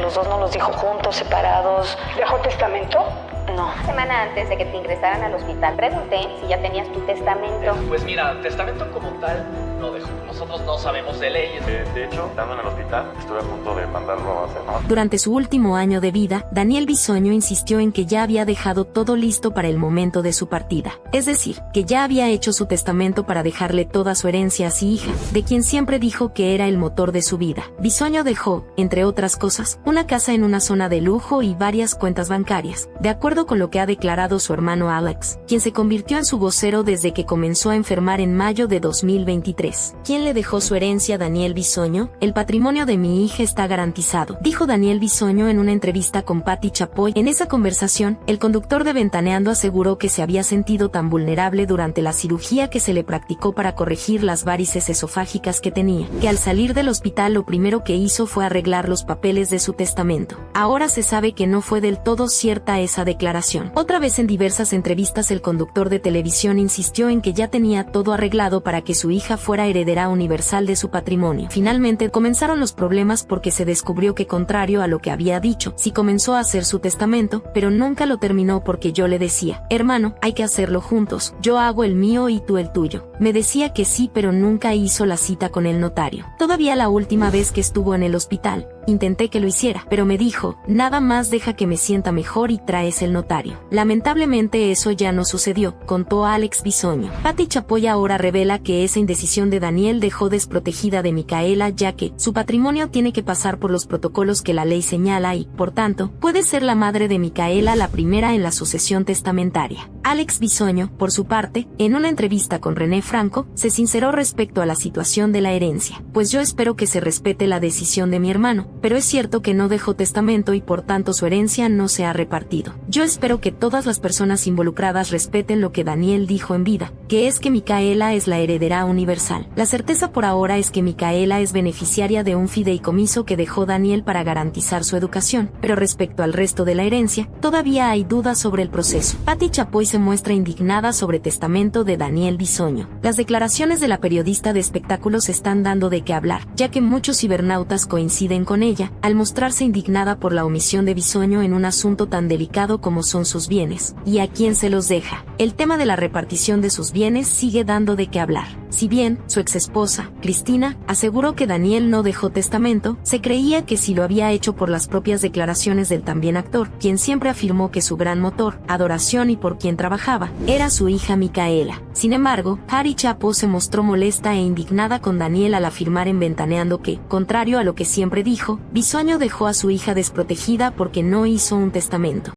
los dos no los dijo juntos, separados. ¿Dejó testamento? No. Una semana antes de que te ingresaran al hospital, pregunté si ya tenías tu testamento. Pues mira, testamento como tal no dejó. Nosotros no sabemos de leyes. De hecho, estando en el hospital, estuve a punto de mandarlo a hacer, ¿no? Durante su último año de vida, Daniel Bisoño insistió en que ya había dejado todo listo para el momento de su partida. Es decir, que ya había hecho su testamento para dejarle toda su herencia a su hija, de quien siempre dijo que era el motor de su vida. Bisoño dejó, entre otras cosas, una casa en una zona de lujo y varias cuentas bancarias, de acuerdo con lo que ha declarado su hermano Alex, quien se convirtió en su vocero desde que comenzó a enfermar en mayo de 2023. ¿Quién le dejó su herencia a Daniel Bisoño? El patrimonio de mi hija está garantizado, dijo Daniel Bisoño en una entrevista con Patti Chapoy. En esa conversación, el conductor de Ventaneando aseguró que se había sentido tan vulnerable durante la cirugía que se le practicó para corregir las varices esofágicas que tenía, que al salir del hospital lo primero que hizo fue arreglar los papeles de su testamento. Ahora se sabe que no fue del todo cierta esa declaración. Otra vez en diversas entrevistas el conductor de televisión insistió en que ya tenía todo arreglado para que su hija fuera heredera universal de su patrimonio. Finalmente comenzaron los problemas porque se descubrió que, contrario a lo que había dicho, sí comenzó a hacer su testamento, pero nunca lo terminó porque yo le decía: hermano, hay que hacerlo juntos, yo hago el mío y tú el tuyo. Me decía que sí, pero nunca hizo la cita con el notario. Todavía la última vez que estuvo en el hospital, intenté que lo hiciera, pero me dijo: nada más deja que me sienta mejor y traes el notario. Lamentablemente eso ya no sucedió, contó Alex Bisoño. Patti Chapoy ahora revela que esa indecisión de Daniel dejó desprotegida de Micaela, ya que su patrimonio tiene que pasar por los protocolos que la ley señala y, por tanto, puede ser la madre de Micaela la primera en la sucesión testamentaria. Alex Bisoño, por su parte, en una entrevista con René Franco, se sinceró respecto a la situación de la herencia. Pues yo espero que se respete la decisión de mi hermano, pero es cierto que no dejó testamento y por tanto su herencia no se ha repartido. Yo espero que todas las personas involucradas respeten lo que Daniel dijo en vida, que es que Micaela es la heredera universal. La certeza por ahora es que Micaela es beneficiaria de un fideicomiso que dejó Daniel para garantizar su educación, pero respecto al resto de la herencia, todavía hay dudas sobre el proceso. Patti Chapoy se muestra indignada sobre testamento de Daniel Bisoño. Las declaraciones de la periodista de espectáculos están dando de qué hablar, ya que muchos cibernautas coinciden con ella, al mostrarse indignada por la omisión de Bisoño en un asunto tan delicado como son sus bienes, y a quién se los deja. El tema de la repartición de sus bienes sigue dando de qué hablar. Si bien su exesposa, Cristina, aseguró que Daniel no dejó testamento, se creía que sí lo había hecho por las propias declaraciones del también actor, quien siempre afirmó que su gran motor, adoración y por quien trabajaba, era su hija Micaela. Sin embargo, Patti Chapoy se mostró molesta e indignada con Daniel al afirmar en Ventaneando que, contrario a lo que siempre dijo, Bisoño dejó a su hija desprotegida porque no hizo un testamento.